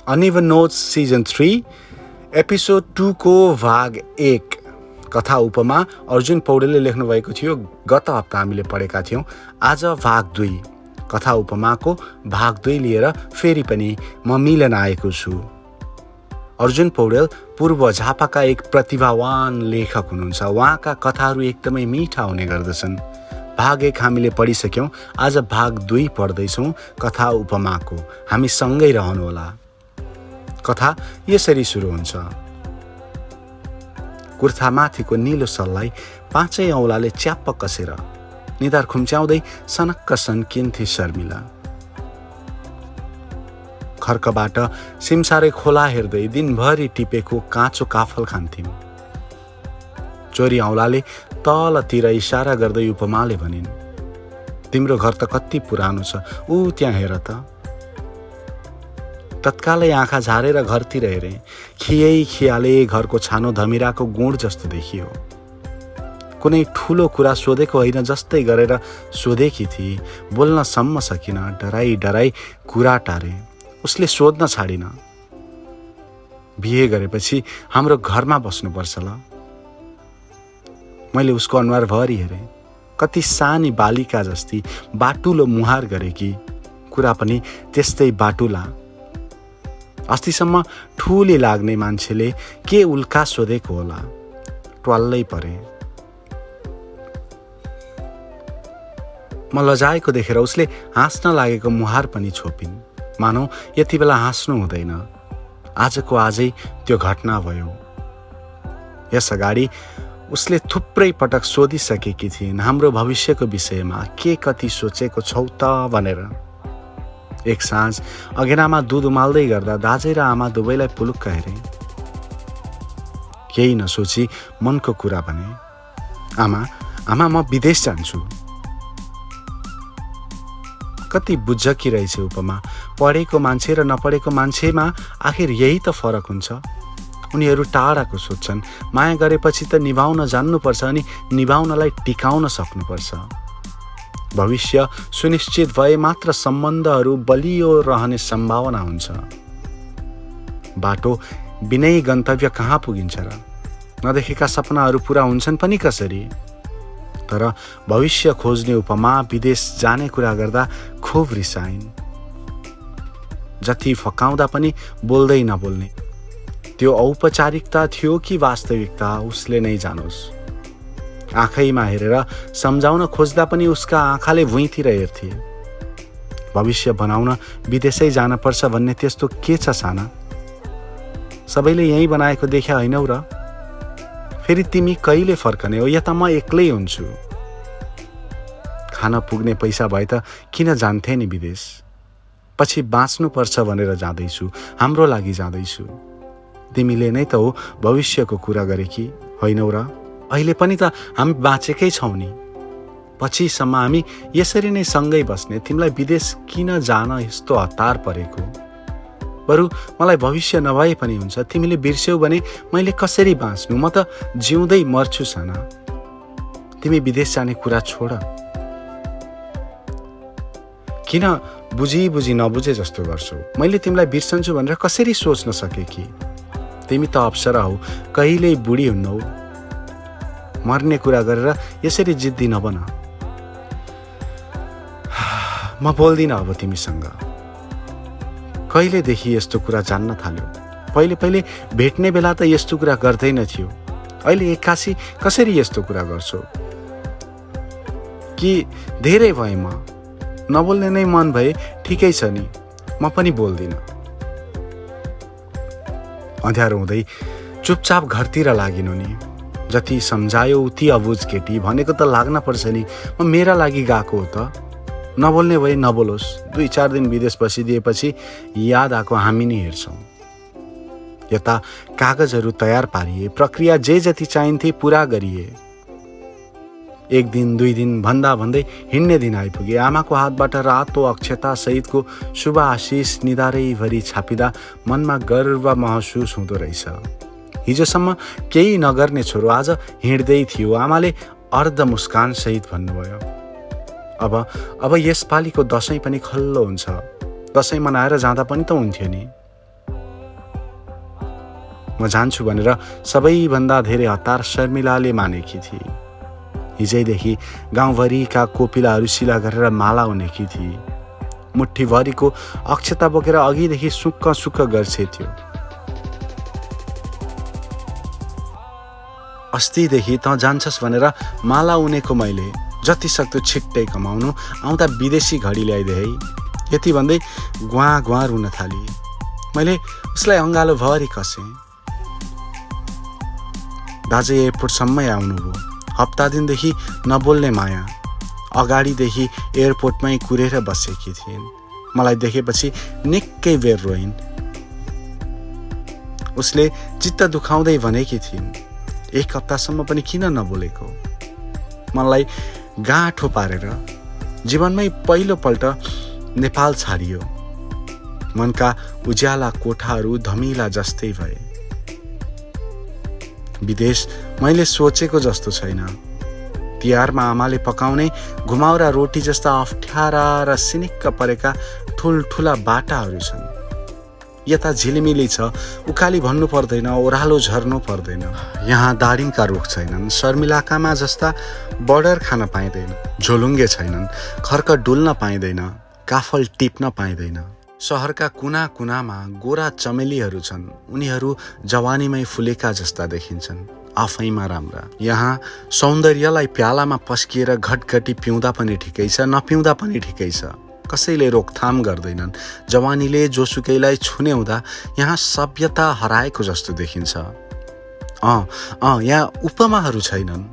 Uneven notes season 3 episode 2 को भाग 1 कथा उपमा अर्जुन पौडेलले लेख्नु भएको थियो। गत हप्ता हामीले पढेका थियौँ। आज भाग 2 कथा उपमाको भाग 2 लिएर फेरि पनि म मिलन आएको छु। अर्जुन पौडेल पूर्व झापाका एक प्रतिभावान लेखक हुनुहुन्छ। उहाँका कथाहरू एकदमै मिठा हुने गर्दछन्। भाग 1 हामीले पढिसक्यौँ। आज भाग 2 पढ्दैछौँ कथा उपमाको। हामी सँगै रहनुहोला। कथा यसरी सुरु हुन्छ। कुर्थामाथिको निलो सललाई 5 औँलाले च्याप्प कसेर निधार खुम्च्याउँदै सनक्क सन्किन्थे शर्मिला। खर्कबाट सिमसारे खोला हेर्दै दिनभरि टिपेको काँचो काफल खान्थ्यौँ। चोरी औँलाले तलतिर इसारा गर्दै उपमाले भनिन्, तिम्रो घर त कति पुरानो छ, ऊ त्यहाँ हेर त। तत्कालै आँखा झारेर घरतिर हेरे। खियाले घरको छानो धमिराको गुण जस्तो देखियो। कुनै ठुलो कुरा सोधेको होइन जस्तै गरेर सोधेकी थिए। बोल्न सम्म सकिन। डराई कुरा टारे। उसले सोध्न छाडिन, बिहे गरेपछि हाम्रो घरमा बस्नुपर्छ ल। मैले उसको अनुहारभरि हेरेँ। कति सानी बालिका जस्ती बाटुलो मुहार गरेकी, कुरा पनि त्यस्तै बाटुला। अस्तिसम्म ठुली लाग्ने मान्छेले के उल्का सोधेको होला। ट्वाल्लै परे। म लजाएको देखेर उसले हाँस्न लागेको मुहार पनि छोपिन्। मानौ यति बेला हाँस्नु हुँदैन। आजको आजै त्यो घटना भयो। यसअगाडि उसले थुप्रै पटक सोधिसकेकी थिइन् हाम्रो भविष्यको विषयमा। के कति सोचेको छौ त भनेर। एक साँझ अघेनामा दुध उमाल्दै गर्दा दाजै र आमा दुवैलाई पुलुक्क हेरे। केही नसोची मनको कुरा भने, आमा म विदेश जान्छु। कति बुझकी रहेछ उपमा। पढेको मान्छे र नपढेको मान्छेमा आखिर यही त फरक हुन्छ। उनीहरू टाढाको सोच्छन्। माया गरेपछि त निभाउन जान्नुपर्छ अनि निभाउनलाई टिकाउन सक्नुपर्छ। भविष्य सुनिश्चित भए मात्र सम्बन्धहरू बलियो रहने सम्भावना हुन्छ। बाटो बिनै गन्तव्य कहाँ पुगिन्छ र? नदेखेका सपनाहरू पुरा हुन्छन् पनि कसरी? तर भविष्य खोज्ने उपमा विदेश जाने कुरा गर्दा खुब रिसाइन्। जति फकाउँदा पनि बोल्दै नबोल्ने। त्यो औपचारिकता थियो कि वास्तविकता उसले नै जानोस्। आँखैमा हेरेर सम्झाउन खोज्दा पनि उसका आँखाले भुइँतिर हेर्थे। भविष्य बनाउन विदेशै जानुपर्छ भन्ने त्यस्तो के छ साना? सबैले यहीँ बनाएको देख्या होइनौ र? फेरि तिमी कहिले फर्कने हो? या त म एक्लै हुन्छु। खान पुग्ने पैसा भए त किन जान्थे नि विदेश? पछि बाँच्नुपर्छ भनेर जाँदैछु। हाम्रो लागि जाँदैछु। तिमीले नै त हो भविष्यको कुरा गरेकी होइनौ र? अहिले पनि त हामी बाँचेकै छौँ नि। पछिसम्म हामी यसरी नै सँगै बस्ने। तिमीलाई विदेश किन जान यस्तो हतार परेको? बरु मलाई भविष्य नभए पनि हुन्छ। तिमीले बिर्स्यौ भने मैले कसरी बाँच्नु? म त जिउँदै मर्छु साना। तिमी विदेश जाने कुरा छोड। किन बुझी नबुझे जस्तो गर्छौ? मैले तिमीलाई बिर्सन्छु भनेर कसरी सोच्न सके कि? तिमी त अप्सरा हौ, कहिल्यै बुढी हुन्नौ। मर्ने कुरा गरेर यसरी जिद्दी नबन। म बोल्दिनँ अब तिमीसँग। कहिलेदेखि यस्तो कुरा जान्न थाल्यो? पहिले भेट्ने बेला त यस्तो कुरा गर्दैन थियो। अहिले एक्कासी कसरी यस्तो कुरा गर्छौ? कि धेरै भए म नबोल्ने नै मन भए ठिकै छ नि। म पनि बोल्दिनँ। अँध्यारो हुँदै चुपचाप घरतिर लागिनु नि। जति सम्झायो उति अबुझ केटी भनेको त लाग्न पर्छ नि। म मेरा लागि गएको हो त। नबोल्ने भए नबोलोस्। 2-4 दिन विदेश बसिदिएपछि याद आएको हामी नै हेर्छौँ। यता कागजहरू तयार पारिए। प्रक्रिया जे जति चाहिन्थे पुरा गरिए। 1 दिन 2 दिन भन्दा भन्दै हिँड्ने दिन आइपुगे। आमाको हातबाट रातो अक्षता सहितको शुभ आशिष निधारैभरि छापिँदा मनमा गर्व महसुस हुँदो रहेछ। हिजोसम्म केही नगर्ने छोरो आज हिँड्दै थियो। आमाले अर्ध मुस्कान सहित भन्नुभयो, अब यसपालिको दसैँ पनि खल्लो हुन्छ। दसैँ मनाएर जाँदा पनि त हुन्थ्यो नि। म जान्छु भनेर सबैभन्दा धेरै हतार शर्मिलाले मानेकी थिए। हिजैदेखि गाउँभरिका कोपिलाहरू शिला गरेर माला उनेकी थिए। मुठ्ठीभरिको अक्षता बोकेर अघिदेखि सुक्क सुक्क गर्छे थियो। अस्तिदेखि त जान्छस् भनेर माला उनेको मैले, जति सक्दो छिट्टै कमाउनु, आउँदा विदेशी घडी ल्याइदे है। यति भन्दै गुवा गुवा रुन थाली। मैले उसलाई अँगालो भरि कसेँ। दाजु एयरपोर्टसम्मै आउनुभयो। हप्ता दिनदेखि नबोल्ने माया अगाडिदेखि एयरपोर्टमै कुरेर बसेकी थिइन्। मलाई देखेपछि निकै बेर रोइन्। उसले चित्त दुखाउँदै भनेकी थिइन्, 1 हप्तासम्म पनि किन नबोलेको? मलाई गाँठो पारेर जीवनमै पहिलोपल्ट नेपाल छाडियो। मनका उज्याला कोठाहरू धमिला जस्तै भए। विदेश मैले सोचेको जस्तो छैन। तिहारमा आमाले पकाउने घुमाउरा रोटी जस्ता अप्ठ्यारा र सिनिक्क परेका ठुल्ठुला बाटाहरू छन्। यता झिलिमिली छ, उकाली भन्नु पर्दैन, ओह्रालो झर्नु पर्दैन। यहाँ दारिमका रुख छैनन्, शर्मिलाकामा जस्ता बर्डर खान पाइँदैन, झोलुङ्गे छैनन्, खर्क डुल्न पाइँदैन, काफल टिप्न पाइँदैन। सहरका कुना कुनामा गोरा चमेलीहरू छन्। उनीहरू जवानीमै फुलेका जस्ता देखिन्छन्, आफैमा राम्रा। यहाँ सौन्दर्यलाई प्यालामा पस्किएर घटघटी पिउँदा पनि ठिकै छ, नपिउँदा पनि ठिकै छ। कसैले रोकथाम गर्दैनन्। जवानीले जोसुकैलाई छुने हुँदा यहाँ सभ्यता हराएको जस्तो देखिन्छ। यहाँ उपमाहरू छैनन्।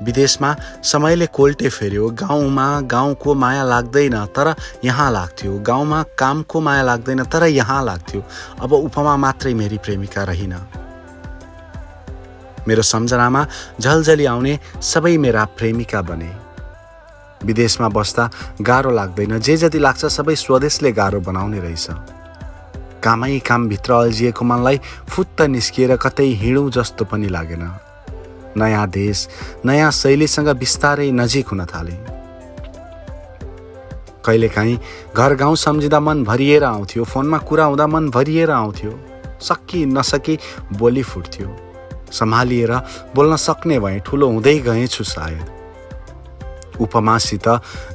विदेशमा समयले कोल्टे फेर्यो। गाउँमा गाउँको माया लाग्दैन, तर यहाँ लाग्थ्यो। गाउँमा कामको माया लाग्दैन, तर यहाँ लाग्थ्यो। अब उपमा मात्रै मेरी प्रेमिका रहिन। मेरो सम्झनामा झलझली आउने सबै मेरा प्रेमिका बने। विदेशमा बस्दा गाह्रो लाग्दैन, जे जति लाग्छ सबै स्वदेशले गाह्रो बनाउने रहेछ। कामै कामभित्र अल्झिएको मनलाई फुत्त निस्किएर कतै हिँडौँ जस्तो पनि लागेन। नयाँ देश, नयाँ शैलीसँग बिस्तारै नजिक हुन थाले। कहिलेकाहीँ घर गाउँ सम्झिँदा मन भरिएर आउँथ्यो। फोनमा कुरा हुँदा मन भरिएर आउँथ्यो। सकि नसकी बोली फुट्थ्यो। सम्हालिएर बोल्न सक्ने भए ठुलो हुँदै गएछु सायद। उपमासित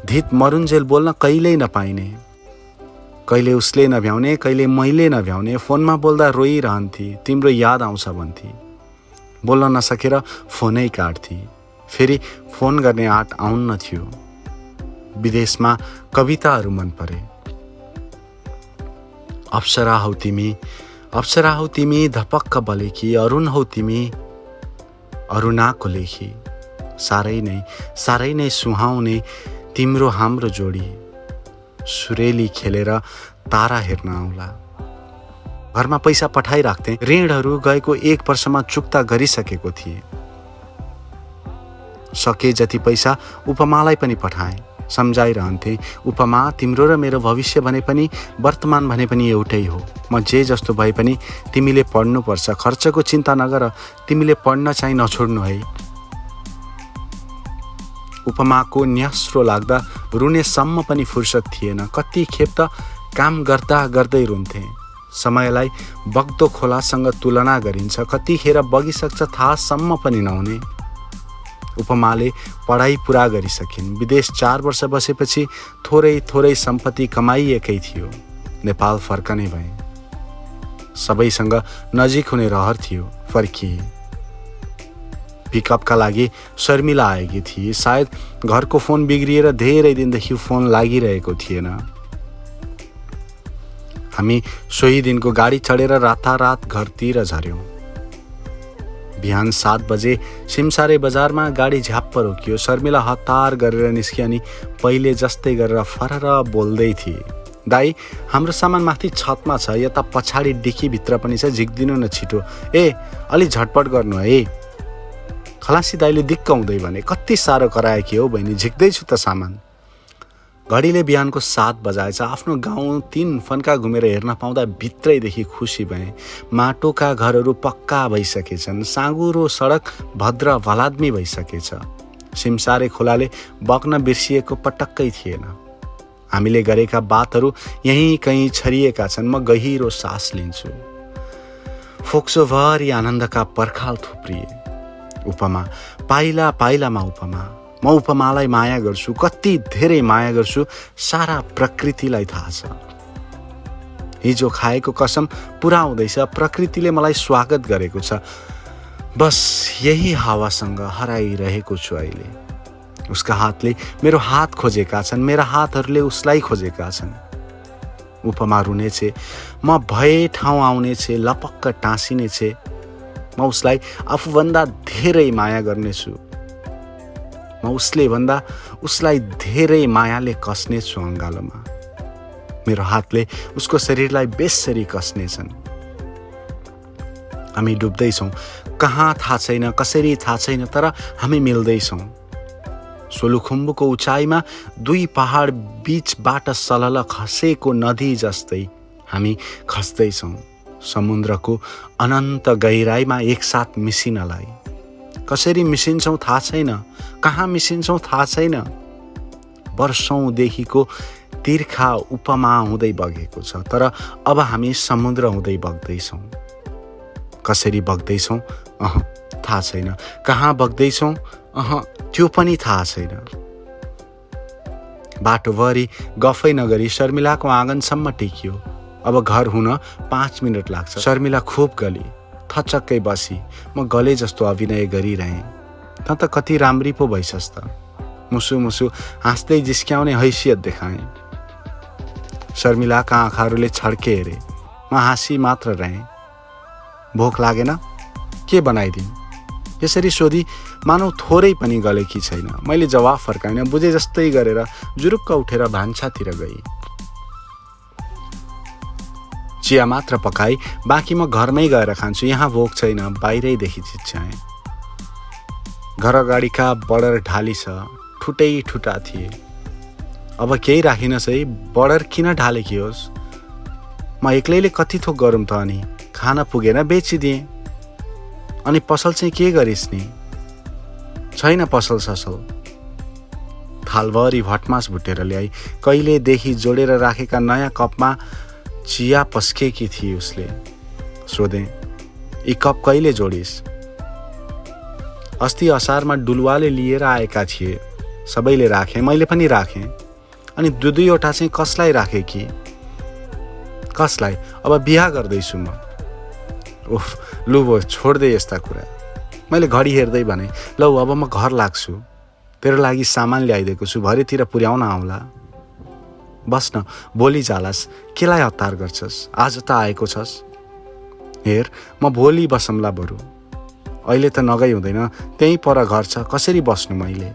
धित मरुन्जेल बोल्न कहिल्यै नपाइने। कहिले उसले नभ्याउने, कहिले मैले नभ्याउने। फोनमा बोल्दा रोइरहन्थे, तिम्रो याद आउँछ भन्थे। बोल्न नसकेर फोनै काट्थे। फेरि फोन गर्ने आँट आउन्न थियो। विदेशमा कविताहरू मन परे। अप्सरा हौ तिमी, अप्सरा हौ तिमी, धपक्क बलेकी। अरुण हौ तिमी, अरुणाको लेखी। सारै नै सुहाउने तिम्रो हाम्रो जोडी। सुरेली खेलेर तारा हेर्न आउला। घरमा पैसा पठाइराख्थे। ऋणहरू गएको 1 वर्षमा चुक्ता गरिसकेको थिए। सके जति पैसा उपमालाई पनि पठाए। सम्झाइरहन्थे, उपमा तिम्रो र मेरो भविष्य भने पनि वर्तमान भने पनि एउटै हो। म जे जस्तो भए पनि तिमीले पढ्नुपर्छ। खर्चको चिन्ता नगर, तिमीले पढ्न चाहिँ नछोड्नु है। उपमाको न्यास्रो लाग्दा रुनेसम्म पनि फुर्सद थिएन। कति खेप त काम गर्दा गर्दै रुन्थे। समयलाई बग्दो खोलासँग तुलना गरिन्छ। कतिखेर बगिसक्छ थाहासम्म पनि नहुने। उपमाले पढाइ पुरा गरिसकिन्। विदेश 4 वर्ष बसेपछि थोरै सम्पत्ति कमाइएकै थियो। नेपाल फर्कने भए। सबैसँग नजिक हुने रहर थियो। फर्किए। पिकअपका लागि शर्मिला आएकी थिए। सायद घरको फोन बिग्रिएर धेरै दिनदेखि फोन लागिरहेको थिएन। हामी सोही दिनको गाडी चढेर रातारात घरतिर झर्यौँ। बिहान 7 बजे सिमसारे बजारमा गाडी झ्याप्प रोकियो। शर्मिला हतार गरेर निस्किए अनि पहिले जस्तै गरेर फरर बोल्दै थिए। दाई, हाम्रो सामान माथि छतमा छ, यता पछाडि डिक्कीभित्र पनि छ, झिक्दिनु न छिटो। अलि झटपट गर्नु है। खलासी दाइले दिक्क हुँदै भने, कति साह्रो कराए कि हो बहिनी, झिक्दैछु त सामान। घडीले बिहानको 7 बजाएछ। आफ्नो गाउँ 3 फन्का घुमेर हेर्न पाउँदा भित्रैदेखि खुसी भए। माटोका घरहरू पक्का भइसकेछन्। साँगुरो सडक भद्र भलाद्मी भइसकेछ। सिमसारे खोलाले बग्न बिर्सिएको पटक्कै थिएन। हामीले गरेका बातहरू यहीँ कहीँ छरिएका छन्। म गहिरो सास लिन्छु। फोक्सोभरि आनन्दका पर्खाल थुप्रिए। उपमा पाइला पाइलामा उपमा। म उपमालाई माया गर्छु, कति धेरै माया गर्छु, सारा प्रकृतिलाई थाहा छ। हिजो खाएको कसम पुरा हुँदैछ, प्रकृतिले मलाई स्वागत गरेको छ। बस यही हावासँग हराइरहेको छु अहिले। उसका हातले मेरो हात खोजेका छन्, मेरा हातहरूले उसलाई खोजेका छन्। उपमा रुनेछे, म भए ठाउँ आउनेछे, लपक्क टाँसिनेछे। म उसलाई आफूभन्दा धेरै माया गर्नेछु। म उसलाई धेरै मायाले कस्नेछु अङ्गालोमा। मेरो हातले उसको शरीरलाई बेसरी कस्नेछन्। हामी डुब्दैछौँ, कहाँ थाहा छैन, कसरी थाहा छैन, तर हामी मिल्दैछौँ। सोलुखुम्बुको उचाइमा दुई पहाड बीचबाट सलल खसेको नदी जस्तै हामी खस्दैछौँ समुद्रको अनन्त गहिराईमा एकसाथ मिसिनलाई। कसरी मिसिन्छौँ थाहा छैन, कहाँ मिसिन्छौँ थाहा छैन। वर्षौँदेखिको तिर्खा उपमा हुँदै बगेको छ, तर अब हामी समुद्र हुँदै बग्दैछौँ। कसरी बग्दैछौँ थाहा छैन, कहाँ बग्दैछौँ त्यो पनि थाहा छैन। बाटोभरि गफै नगरी शर्मिलाको आँगनसम्म टेकियो। अब घर हुन 5 मिनट लाग्छ। शर्मिला खुब गली, थचक्कै बसी। म गले जस्तो अभिनय गरिरहेँ। त त कति राम्री पो भइसस् त। मुसु मुसु हाँस्दै जिस्क्याउने हैसियत देखाएँ। शर्मिलाका आँखाहरूले छड्के हेरे। म हाँसी मात्र रहेँ। भोक लागेन, के बनाइदिउँ? यसरी सोधी मानौ थोरै पनि गलेकी छैन। मैले जवाफ फर्काइन, बुझे जस्तै गरेर जुरुक्क उठेर भान्सातिर गई। चिया मात्र पकाई, बाँकी म घरमै गएर खान्छु, यहाँ भोक छैन, बाहिरैदेखि चिच्याएँ। घर अगाडिका बडर ढाली छ, ठुटै ठुटा थिए। अब केही राखिनस् है, बडर किन ढालेकी होस्? म एक्लैले कति थोक गरौँ त? अनि खाना पुगेन बेचिदिएँ। अनि पसल चाहिँ के गरिस् नि? छैन पसल ससल। थालभरि भटमास भुटेर ल्याई कहिलेदेखि जोडेर राखेका नयाँ कपमा चिया पस्केकी थिए उसले। सोधेँ, यी कप कहिले जोडिस्? अस्ति असारमा डुलुवाले लिएर आएका थिए, सबैले राखे, मैले पनि राखेँ। अनि दुईवटा चाहिँ कसलाई राखे कि? कसलाई? अब बिहा गर्दैछु म। उफ, लु भो छोड्दे यस्ता कुरा। मैले घडी हेर्दै भने, लौ अब म घर लाग्छु, तेरो लागि सामान ल्याइदिएको छु, भरेतिर पुर्याउन आउँला। बस न, भोलि जालास्, केलाई हतार गर्छस्? आज त आएको छस्। हेर, म भोलि बसौँला बरु। अहिले त नगई हुँदैन, त्यहीँ पर घर छ, कसरी बस्नु मैले?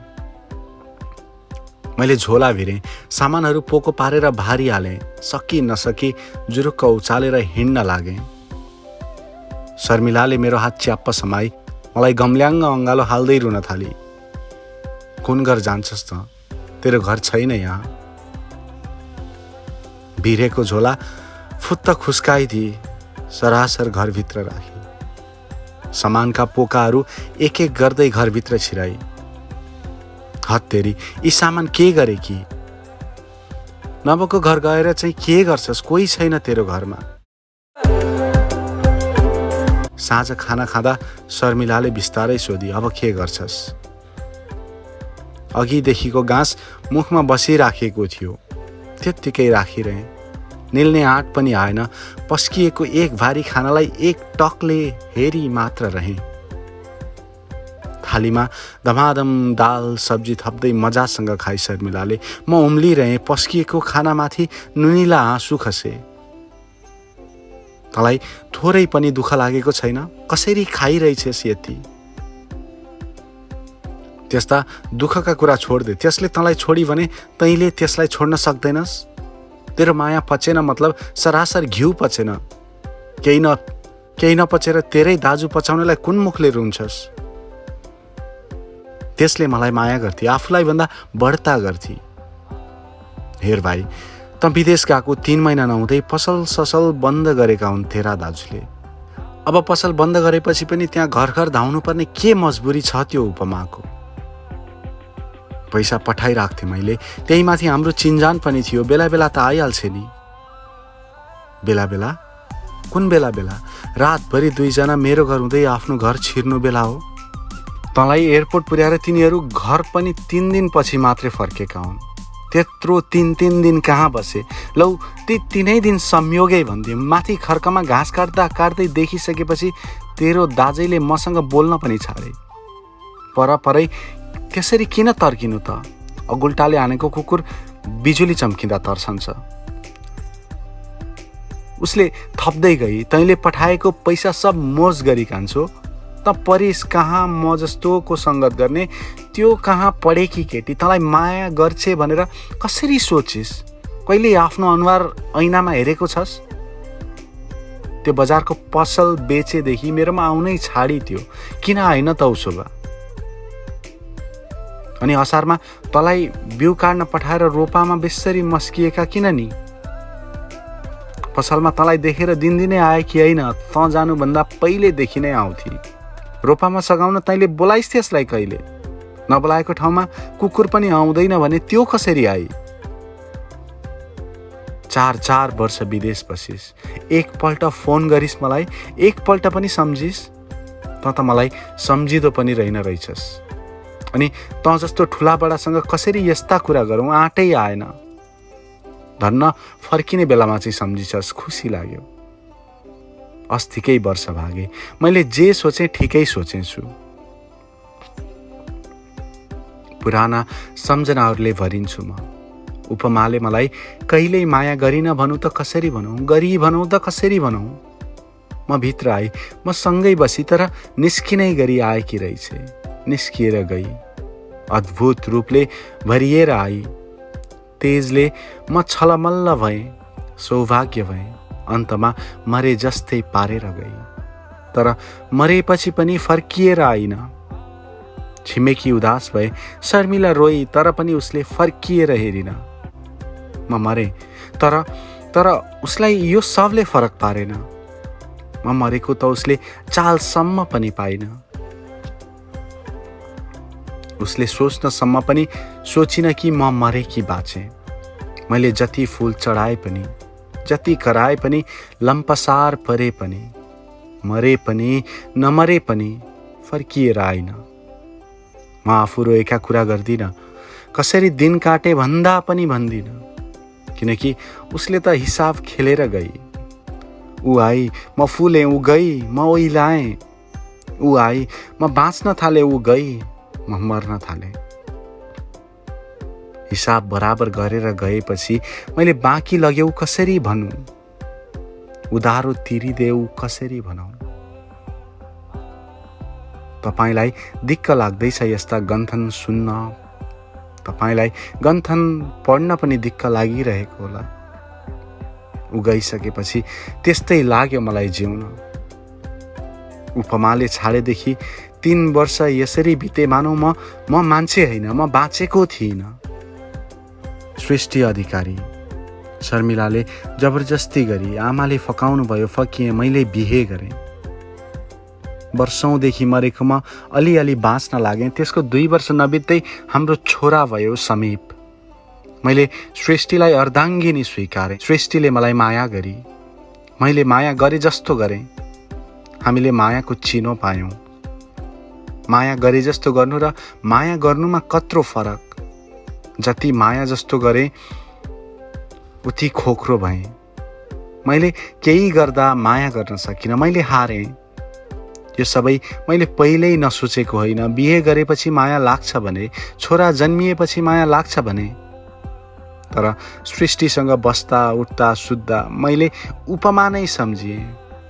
मैले झोला भिरेँ, सामानहरू पोको पारेर भारी हालेँ। सकी नसकी जुरुक्क उचालेर हिँड्न लागेँ। शर्मिलाले मेरो हात च्याप्प समाई मलाई गम्ल्याङ्ग अँगालो हाल्दै रुन थाली। कुन घर जान्छस् त? तेरो घर छैन यहाँ। भिरेको झोला फुत्त खुस्काइदिए, सरासर घरभित्र राखी। सामानका पोकाहरू एक एक गर्दै घरभित्र छिराई। हत्तेरी, यी सामान के गरे कि? नबको घर गएर चाहिँ के गर्छस्? कोही छैन तेरो घरमा। साँझ खाना खाँदा शर्मिलाले बिस्तारै सोधी, अब के गर्छस्? अघिदेखिको घाँस मुखमा बसिराखेको थियो, त्यत्तिकै राखिरहेँ। निल्ने आँट पनि आएन। पस्किएको एक भारी खानालाई एक टकले हेरी मात्र रहेँ। थालीमा धमाधम दाल सब्जी थप्दै मजासँग खाई शर्मिलाले। म उम्लिरहेँ। पस्किएको खानामाथि नुनिला आँसु खसे। तँलाई थोरै पनि दुःख लागेको छैन? कसरी खाइरहेछस् यति? त्यस्ता दुःखका कुरा छोड्दे। त्यसले तँलाई छोडी भने तैँले त्यसलाई छोड्न सक्दैनस्? तेरो माया पचेन मतलब सरासर घिउ पचेन। केही नपचेर तेरै दाजु पचाउनेलाई कुन मुखले रुन्छस्? त्यसले मलाई माया गर्थे, आफूलाई भन्दा बढ्ता गर्थे। हेर भाइ, त विदेश गएको 3 महिना नहुँदै पसल ससल बन्द गरेका हुन् तेरा दाजुले। अब पसल बन्द गरेपछि पनि त्यहाँ घर घर धाउनु पर्ने के मजबुरी छ त्यो उपमाको? पैसा पठाइराख्थेँ मैले, त्यही माथि हाम्रो चिन्जान पनि थियो। बेला बेला त आइहाल्छ नि। बेला बेला कुन बेला रातभरि दुईजना मेरो घर हुँदै आफ्नो घर छिर्नु बेला हो। तँलाई एयरपोर्ट पुर्याएर तिनीहरू घर पनि 3 दिनपछि मात्रै फर्केका हुन्। त्यत्रो 3 दिन कहाँ बसे? लौ ती 3 दिन संयोगै भनिदिउँ। माथि खर्कमा घाँस काट्दै देखिसकेपछि तेरो दाजैले मसँग बोल्न पनि छाडे। परपरै त्यसरी किन तर्किनु त? अगुल्टाले हानेको कुकुर बिजुली चम्किँदा तर्सन्छ। उसले थप्दै गई, तैँले पठाएको पैसा सब मोज गरी कान्छो। त परिस कहाँ म जस्तोको सङ्गत गर्ने? त्यो कहाँ पढेकी केटी? तँलाई माया गर्छे भनेर कसरी सोचिस? कहिले आफ्नो अनुहार ऐनामा हेरेको छस्? त्यो बजारको पसल बेचेदेखि मेरोमा आउनै छाडी थियो। किन आएन त उसो भए? अनि असारमा तँलाई बिउ काट्न पठाएर रोपामा बेसरी मस्किएका किन नि? पसलमा तँलाई देखेर दिनदिनै आए कि होइन? तँ जानुभन्दा पहिलेदेखि नै आउँथे। रोपामा सघाउन तैँले बोलाइस् त्यसलाई कहिले? नबोलाएको ठाउँमा कुकुर पनि आउँदैन भने त्यो कसरी आई? 4 वर्ष विदेश बसिस। एकपल्ट फोन गरिस् मलाई? एकपल्ट पनि सम्झिस्? तँ त मलाई सम्झिँदो पनि रहेछस्। अनि तँ जस्तो ठुला बडासँग कसरी यस्ता कुरा गरौँ? आँटै आएन। धन्न फर्किने बेलामा चाहिँ सम्झिछस्, खुसी लाग्यो। अस्तिकै वर्ष भागे। मैले जे सोचेँ ठिकै सोचेछु। पुराना सम्झनाहरूले भरिन्छु म। उपमाले मलाई कहिल्यै माया गरिन भनौँ त कसरी भनौँ? गरी भनौँ त कसरी भनौँ? म भित्र आई, म सँगै बसी, तर निस्किनै गरी आएकी रहेछे। निस्किएर गई, अद्भुत रूपले भरिएर आई। तेजले म छलमल्ल भएँ, सौभाग्य भएँ। अन्तमा मरे जस्तै पारेर गई। तर मरेपछि पनि फर्किएर आइन। छिमेकी उदास भए, शर्मिला रोई, तर पनि उसले फर्किएर हेरिन। म मरे, तर उसलाई यो सबले फरक पारेन। म मरेको त उसले चालसम्म पनि पाइन। उसले सोच्नसम्म पनि सोचिन कि म मरे कि बाँचे। मैले जति फुल चढाए पनि, जति कराए पनि, लम्पसार परे पनि, मरे पनि नमरे पनि फर्किएर आइन। म आफू रोएका कुरा गर्दिन, कसरी दिन काटे भन्दा पनि भन्दिन, किनकि उसले त हिसाब खेलेर गई। ऊ आई, म फुलेँ, ऊ गई, म ओइलाएँ। ऊ आई, म बाँच्न थाले, ऊ गई, म मर्न थाले। हिसाब बराबर गरेर गएपछि मैले बाँकी लग्यौ कसरी भनौँ? उधारो तिरिदेऊ कसरी भनौँ? तपाईलाई दिक्क लाग्दैछ यस्ता गन्थन सुन्न? तपाईलाई गन्थन पढ्न पनि दिक्क लागिरहेको होला। ऊ गइसकेपछि त्यस्तै लाग्यो मलाई जिउन। उपमाले छाडेदेखि 3 वर्ष यसरी बिते मानौ म मान्छे होइन, म बाँचेको थिइनँ। सृष्टि अधिकारी। शर्मिलाले जबरजस्ती गरी, आमाले फकाउनु भयो, फकिएँ, मैले बिहे गरेँ। वर्षौंदेखि मरेकोमा अलिअलि बाँच्न लागेँ। त्यसको 2 वर्ष नबित्दै हाम्रो छोरा भयो समीप। मैले सृष्टिलाई अर्धाङ्गिनी स्वीकारेँ। सृष्टिले मलाई माया गरी, मैले माया गरे जस्तो गरेँ। हामीले मायाको चिनो पायौँ। माया गरे जस्तो गर्नु र माया गर्नुमा कत्रो फरक। जति माया जस्तो गरेँ उति खोक्रो भएँ। मैले केही गर्दा माया गर्न सकिनँ। मैले हारेँ। यो सबै मैले पहिल्यै नसोचेको होइन। बिहे गरेपछि माया लाग्छ भने, छोरा जन्मिएपछि माया लाग्छ भने। तर सृष्टिसँग बस्दा उठ्दा सुत्दा मैले उपमा नै सम्झिएँ।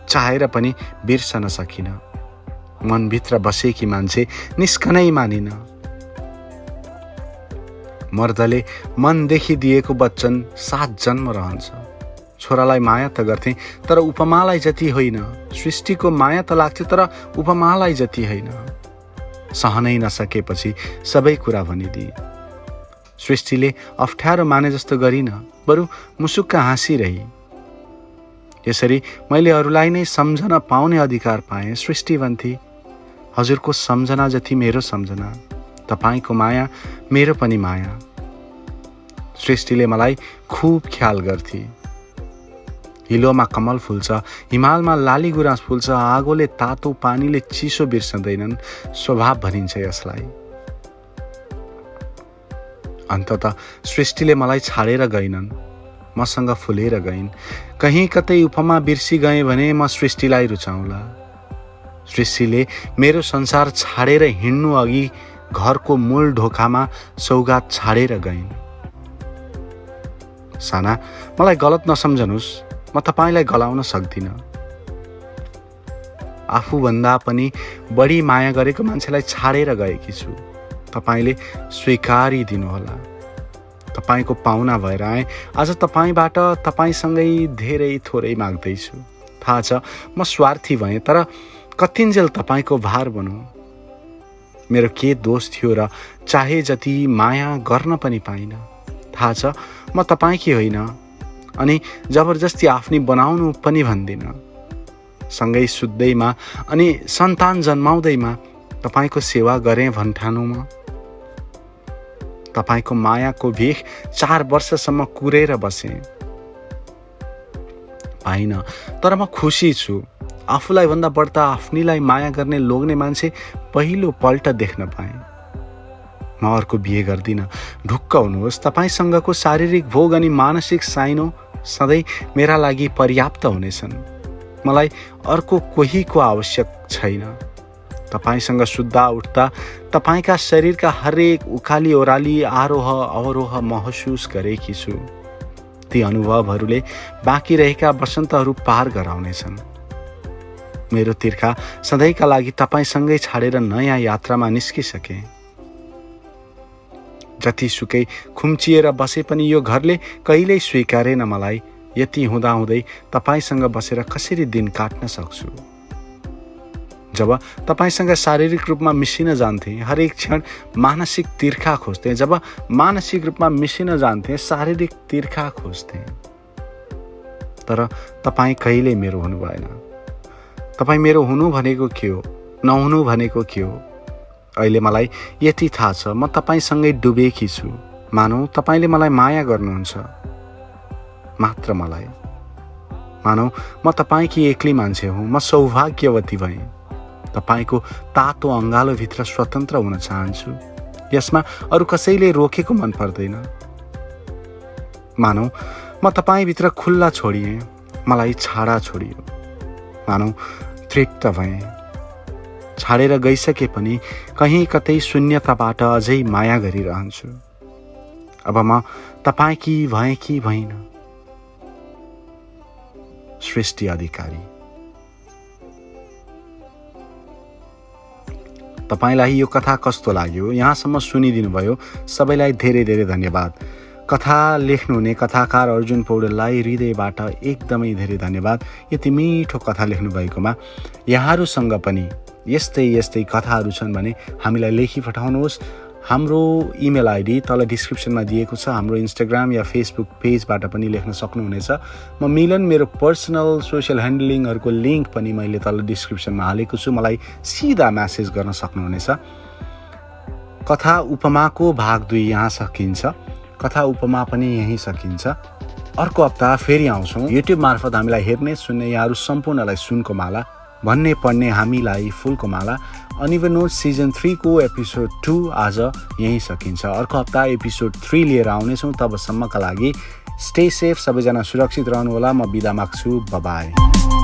चाहेर पनि बिर्सन सकिनँ। मनभित्र बसेकी मान्छे निस्कनै मानिन। मर्दले मनदेखि दिएको वचन 7 जन्म रहन्छ। छोरालाई माया त गर्थे, तर उपमालाई जति होइन। सृष्टिको माया त लाग्थ्यो, तर उपमालाई जति होइन। सहनै नसकेपछि सबै कुरा भनिदिए। सृष्टिले अप्ठ्यारो माने जस्तो गरिन, बरु मुसुक्क हाँसिरही। यसरी मैले अरूलाई नै सम्झन पाउने अधिकार पाएँ। सृष्टि भन्थे, हजुरको सम्झना जति मेरो सम्झना, तपाईको माया मेरो पनि माया। सृष्टिले मलाई खुब ख्याल गर्थे। हिलोमा कमल फुल्छ, हिमालमा लाली गुराँस फुल्छ, आगोले तातो पानीले चिसो बिर्सँदैनन्, स्वभाव भनिन्छ यसलाई। अन्ततः सृष्टिले मलाई छाडेर गइनन्, मसँग फुलेर गइन्। कहीँ कतै उपमा बिर्सी गएँ भने म सृष्टिलाई रुचाउँला। सृष्टिले मेरो संसार छाडेर हिँड्नु अघि घरको मूल ढोकामा सौगात छाडेर गइन्। साना, मलाई गलत नसम्झनुहोस्, म तपाईँलाई गलाउन सक्दिनँ। आफूभन्दा पनि बढी माया गरेको मान्छेलाई छाडेर गएकी छु। तपाईँले स्वीकारिदिनुहोला। तपाईँको पाहुना भएर आएँ। आज तपाईँबाट तपाईँसँगै धेरै थोरै माग्दैछु। थाहा छ म स्वार्थी भएँ, तर कतिन्जेल तपाईँको भार बनौँ। मेरो के दोष थियो र चाहे जति माया गर्न पनि पाइनँ। थाहा छ म तपाईँकी होइन, अनि जबरजस्ती आफ्नी बनाउनु पनि भन्दिनँ। सँगै सुत्दैमा अनि सन्तान जन्माउँदैमा तपाईँको सेवा गरेँ भन्ठानुमा तपाईँको मायाको भिख 4 वर्षसम्म कुरेर बसेँ। पाइन, तर म खुसी छु। आफूलाई भन्दा बढ्ता आफ्नीलाई माया गर्ने लोग्ने मान्छे पहिलो पल्ट देख्न पाएँ। म अर्को बिहे गर्दिनँ। ढुक्क हुनुहोस्, तपाईँसँगको शारीरिक भोग अनि मानसिक साइनो सधैँ मेरा लागि पर्याप्त हुनेछन्। मलाई अर्को कोहीको आवश्यक छैन। तपाईँसँग सुत्दा उठ्दा तपाईँका शरीरका हरेक उकाली ओह्राली आरोह अवरोह महसुस गरेकी छु। ती अनुभवहरूले बाँकी रहेका वसन्तहरू पार गराउनेछन्। मेरो तिर्खा सधैँका लागि तपाईँसँगै छाडेर नयाँ यात्रामा निस्किसके। जतिसुकै खुम्चिएर बसे पनि यो घरले कहिल्यै स्वीकारेन मलाई। यति हुँदाहुँदै तपाईँसँग बसेर कसरी दिन काट्न सक्छु। जब तपाईँसँग शारीरिक रूपमा मिसिन जान्थेँ, हरेक क्षण मानसिक तिर्खा खोज्थेँ। जब मानसिक रूपमा मिसिन जान्थेँ, शारीरिक तिर्खा खोज्थेँ। तर तपाईँ कहिल्यै मेरो हुनु भएन। तपाईँ मेरो हुनु भनेको के हो, नहुनु भनेको के हो? अहिले मलाई यति थाहा छ, म तपाईँसँगै डुबेकी छु। मानौ तपाईँले मलाई माया गर्नुहुन्छ, मात्र मलाई। मानौ म तपाईँकी एक्लै मान्छे हुँ। म सौभाग्यवती भएँ। तपाईँको तातो अँगालोभित्र स्वतन्त्र हुन चाहन्छु। यसमा अरू कसैले रोकेको मन पर्दैन। मानौ म तपाईँभित्र खुल्ला छोडिएँ, मलाई छाडा छोडियो। मानौ तृप्त भएँ। छाडेर गइसके पनि कहीँ कतै शून्यताबाट अझै माया गरिरहन्छु। अब म तपाईँकी भएँ कि भइन? सृष्टि अधिकारी। तपाईलाई यो कथा कस्तो लाग्यो? यहाँसम्म सुनिदिनु भयो, सबैलाई धेरै धेरै धन्यवाद। कथा लेख्नुहुने कथाकार अर्जुन पौडेललाई हृदयबाट एकदमै धेरै धन्यवाद। यति मिठो कथा लेख्नु भएकोमा। यहाँहरूसँग पनि यस्तै कथाहरू छन् भने हामीलाई लेखी पठाउनुहोस्। हाम्रो इमेल आइडी तल डिस्क्रिप्सनमा दिएको छ। हाम्रो इन्स्टाग्राम या फेसबुक पेजबाट पनि लेख्न सक्नुहुनेछ। म मिलन मेरो पर्सनल सोसियल ह्यान्डलिङहरूको लिङ्क पनि मैले तल डिस्क्रिप्सनमा हालेको छु। मलाई सिधा म्यासेज गर्न सक्नुहुनेछ। कथा उपमाको भाग 2 यहाँ सकिन्छ। कथा उपमा पनि यहीँ सकिन्छ। अर्को हप्ता फेरि आउँछौँ। युट्युब मार्फत हामीलाई हेर्ने सुन्ने यहाँहरू सम्पूर्णलाई सुनको माला, भन्ने पढ्ने हामीलाई फुलको माला। अनिभर नोट्स सिजन 3 को एपिसोड 2 आज यहीँ सकिन्छ। अर्को हप्ता एपिसोड 3 लिएर आउनेछौँ। तबसम्मका लागि स्टे सेफ, सबैजना सुरक्षित रहनुहोला। म बिदा माग्छु। Bye bye.